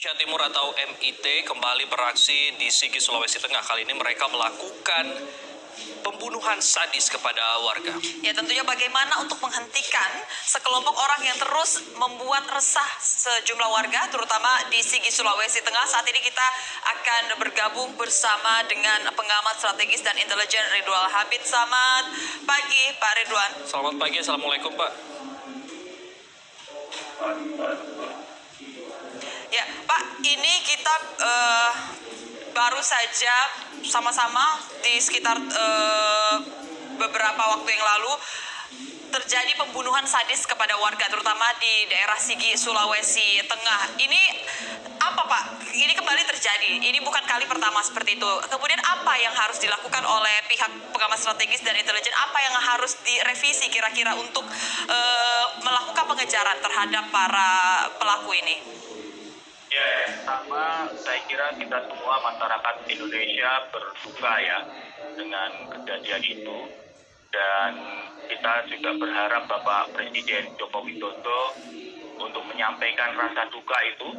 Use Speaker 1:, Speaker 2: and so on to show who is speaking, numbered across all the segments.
Speaker 1: Indonesia Timur atau MIT kembali beraksi di Sigi, Sulawesi Tengah. Kali ini mereka melakukan pembunuhan sadis kepada warga.
Speaker 2: Ya, tentunya bagaimana untuk menghentikan sekelompok orang yang terus membuat resah sejumlah warga, terutama di Sigi, Sulawesi Tengah. Saat ini kita akan bergabung bersama dengan pengamat strategis dan intelijen Ridwan Habib. Selamat pagi, Pak Ridwan.
Speaker 1: Selamat pagi, Assalamualaikum, Pak.
Speaker 2: Ya, Pak, ini kita baru saja sama-sama di sekitar beberapa waktu yang lalu terjadi pembunuhan sadis kepada warga, terutama di daerah Sigi, Sulawesi Tengah. Ini apa, Pak? Ini kembali terjadi. Ini bukan kali pertama seperti itu. Kemudian apa yang harus dilakukan oleh pihak pengamat strategis dan intelijen? Apa yang harus direvisi kira-kira untuk melakukan pengejaran terhadap para pelaku ini?
Speaker 3: Ya, pertama saya kira kita semua masyarakat Indonesia berduka ya dengan kejadian itu, dan kita juga berharap Bapak Presiden Joko Widodo untuk menyampaikan rasa duka itu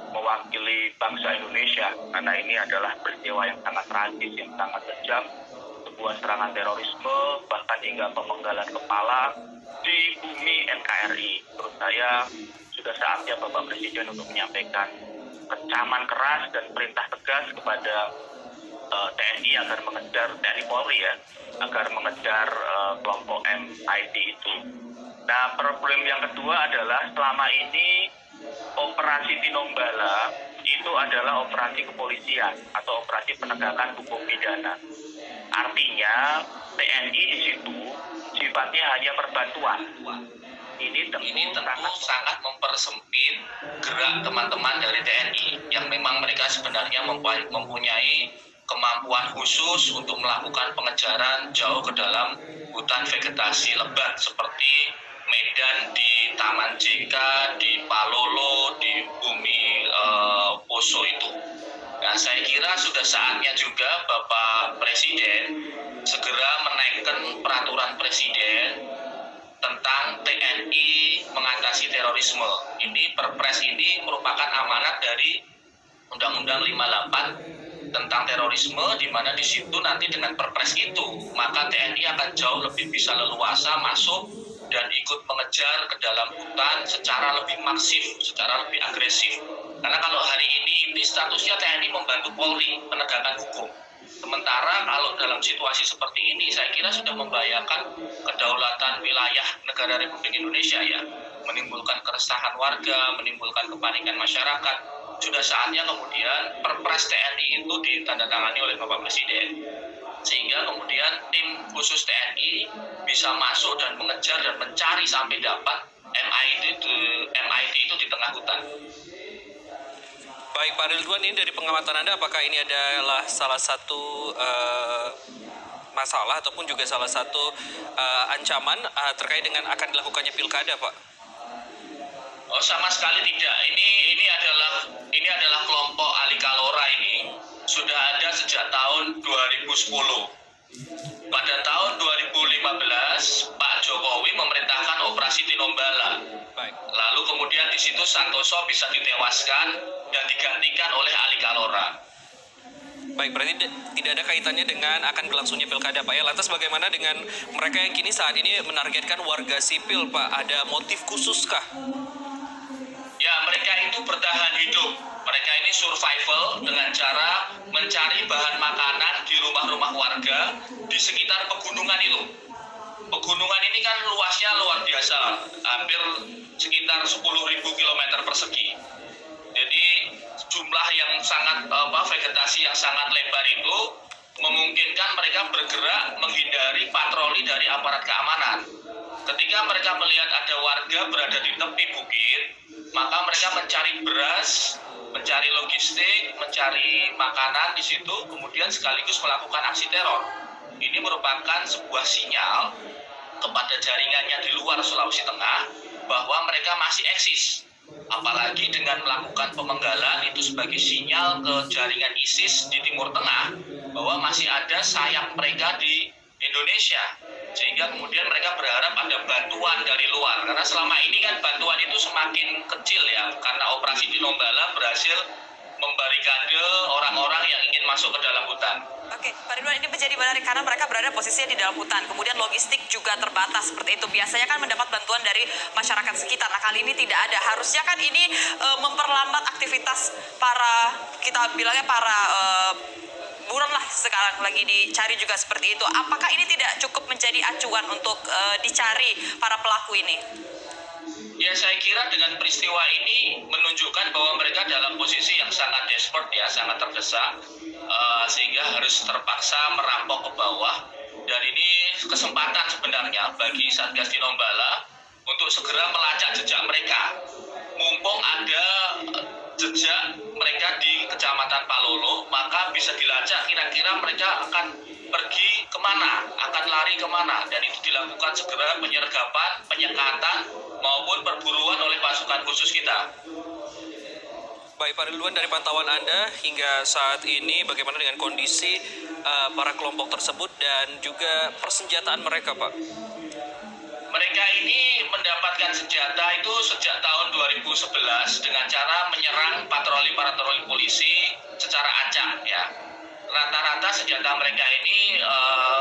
Speaker 3: mewakili bangsa Indonesia, karena ini adalah peristiwa yang sangat tragis, yang sangat kejam, sebuah serangan terorisme bahkan hingga pemenggalan kepala di bumi NKRI. Menurut saya sudah saatnya Bapak Presiden untuk menyampaikan kecaman keras dan perintah tegas kepada TNI agar mengejar, TNI Polri ya, agar mengejar kelompok MIT itu. Nah, problem yang kedua adalah selama ini operasi Tinombala itu adalah operasi kepolisian atau operasi penegakan hukum pidana. Artinya TNI di situ sifatnya hanya perbantuan. Ini tentu sangat mempersempit gerak teman-teman dari TNI yang memang mereka sebenarnya mempunyai kemampuan khusus untuk melakukan pengejaran jauh ke dalam hutan vegetasi lebat seperti Medan di Taman JK, di Palolo, di bumi Poso itu. Nah, saya kira sudah saatnya juga Bapak Presiden segera menaikkan peraturan Presiden tentang TNI mengatasi terorisme. Ini Perpres ini merupakan amanat dari Undang-Undang 58 tentang terorisme, di mana di situ nanti dengan Perpres itu maka TNI akan jauh lebih bisa leluasa masuk dan ikut mengejar ke dalam hutan secara lebih masif, secara lebih agresif. Karena kalau hari ini statusnya TNI membantu Polri penegakan hukum. Sementara kalau dalam situasi seperti ini, saya kira sudah membahayakan kedaulatan wilayah negara Republik Indonesia ya, menimbulkan keresahan warga, menimbulkan kepanikan masyarakat. Sudah saatnya kemudian Perpres TNI itu ditandatangani oleh Bapak Presiden, sehingga kemudian tim khusus TNI bisa masuk dan mengejar dan mencari sampai dapat MIT itu di tengah hutan.
Speaker 1: Baik, Pak Ridwan, ini dari pengamatan Anda, apakah ini adalah salah satu masalah ataupun juga salah satu ancaman terkait dengan akan dilakukannya pilkada, Pak?
Speaker 3: Oh, sama sekali tidak. Ini adalah kelompok Ali Kalora ini sudah ada sejak tahun 2010. Pada tahun 2015, Pak Jokowi memerintahkan operasi Tinombala.
Speaker 1: Baik.
Speaker 3: Lalu kemudian di situ Santoso bisa ditewaskan dan digantikan oleh Ali Kalora.
Speaker 1: Baik, berarti tidak ada kaitannya dengan akan berlangsungnya pilkada, Pak ya. Lantas bagaimana dengan mereka yang kini saat ini menargetkan warga sipil, Pak? Ada motif khusus kah?
Speaker 3: Ya, mereka itu bertahan hidup. Mereka ini survival dengan cara mencari bahan makanan di rumah-rumah warga di sekitar pegunungan itu. Pegunungan ini kan luasnya luar biasa, hampir sekitar 10.000 km persegi. Jadi jumlah yang sangat vegetasi yang sangat lebar itu memungkinkan mereka bergerak menghindari patroli dari aparat keamanan. Ketika mereka melihat ada warga berada di tepi bukit, maka mereka mencari beras, mencari logistik, mencari makanan di situ, kemudian sekaligus melakukan aksi teror. Ini merupakan sebuah sinyal kepada jaringannya di luar Sulawesi Tengah bahwa mereka masih eksis. Apalagi dengan melakukan pemenggalan itu sebagai sinyal ke jaringan ISIS di Timur Tengah bahwa masih ada sayap mereka di Indonesia, sehingga kemudian mereka berharap ada bantuan dari luar, karena selama ini kan bantuan itu semakin kecil ya, karena operasi Tinombala berhasil membarikade orang-orang yang ingin masuk ke dalam hutan.
Speaker 2: Oke, Pak Ridwan, ini menjadi menarik karena mereka berada posisinya di dalam hutan. Kemudian logistik juga terbatas seperti itu. Biasanya kan mendapat bantuan dari masyarakat sekitar. Nah, kali ini tidak ada. Harusnya kan ini memperlambat aktivitas para, kita bilangnya para buron lah sekarang lagi dicari juga seperti itu. Apakah ini tidak cukup menjadi acuan untuk dicari para pelaku ini?
Speaker 3: Ya, saya kira dengan peristiwa ini menunjukkan bahwa mereka dalam posisi yang sangat desperate ya, sangat terdesak, sehingga harus terpaksa merampok ke bawah. Dan ini kesempatan sebenarnya bagi Satgas Tinombala untuk segera melacak jejak mereka. Mumpung ada jejak mereka di Kecamatan Palolo, maka bisa dilacak kira-kira mereka akan pergi kemana, akan lari kemana, dan itu dilakukan segera penyergapan, penyekatan, maupun perburuan oleh pasukan khusus kita.
Speaker 1: Baik Pak Ridwan, dari pantauan Anda hingga saat ini bagaimana dengan kondisi para kelompok tersebut dan juga persenjataan mereka, Pak?
Speaker 3: Mereka ini mendapatkan senjata itu sejak tahun 2011 dengan cara menyerang patroli polisi secara acak ya. Rata-rata senjata mereka ini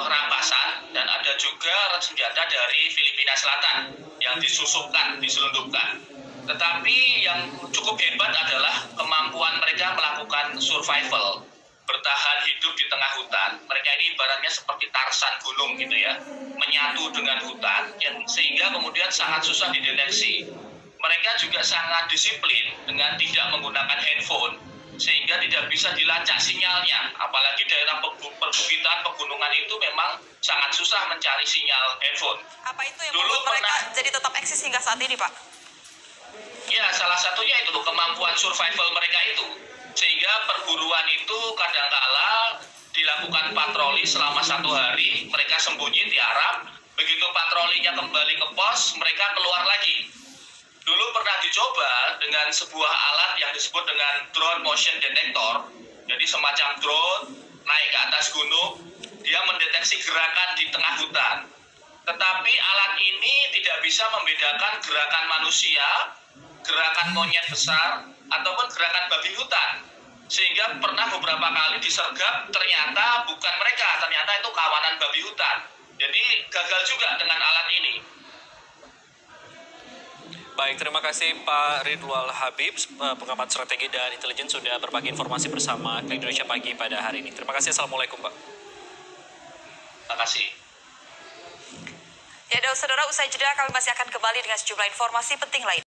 Speaker 3: rampasan, dan ada juga senjata dari Filipina Selatan yang diselundupkan. Tetapi yang cukup hebat adalah kemampuan mereka melakukan survival, bertahan hidup di tengah hutan. Mereka ini ibaratnya seperti Tarsan gunung gitu ya, menyatu dengan hutan, sehingga kemudian sangat susah dideteksi. Mereka juga sangat disiplin dengan tidak menggunakan handphone, sehingga tidak bisa dilacak sinyalnya. Apalagi daerah perbukitan, pegunungan itu memang sangat susah mencari sinyal handphone.
Speaker 2: Apa itu yang membuat mereka jadi tetap eksis hingga saat ini, Pak?
Speaker 3: Ya, salah satunya itu kemampuan survival mereka itu. Sehingga perburuan itu kadangkala dilakukan patroli selama 1 hari, mereka sembunyi di Arab. Begitu patrolinya kembali ke pos, mereka keluar lagi. Dulu pernah dicoba dengan sebuah alat yang disebut dengan drone motion detector. Jadi semacam drone naik ke atas gunung, dia mendeteksi gerakan di tengah hutan. Tetapi alat ini tidak bisa membedakan gerakan manusia, gerakan monyet besar, ataupun gerakan babi hutan. Sehingga pernah beberapa kali disergap, ternyata bukan mereka, ternyata itu kawanan babi hutan. Jadi gagal juga dengan alat ini.
Speaker 1: Baik, terima kasih Pak Ridwan Habib, pengamat strategi dan intelijen sudah berbagi informasi bersama Indonesia Pagi pada hari ini. Terima kasih, Assalamualaikum Pak.
Speaker 3: Terima kasih.
Speaker 2: Ya, saudara, usai jeda kami masih akan kembali dengan sejumlah informasi penting lain.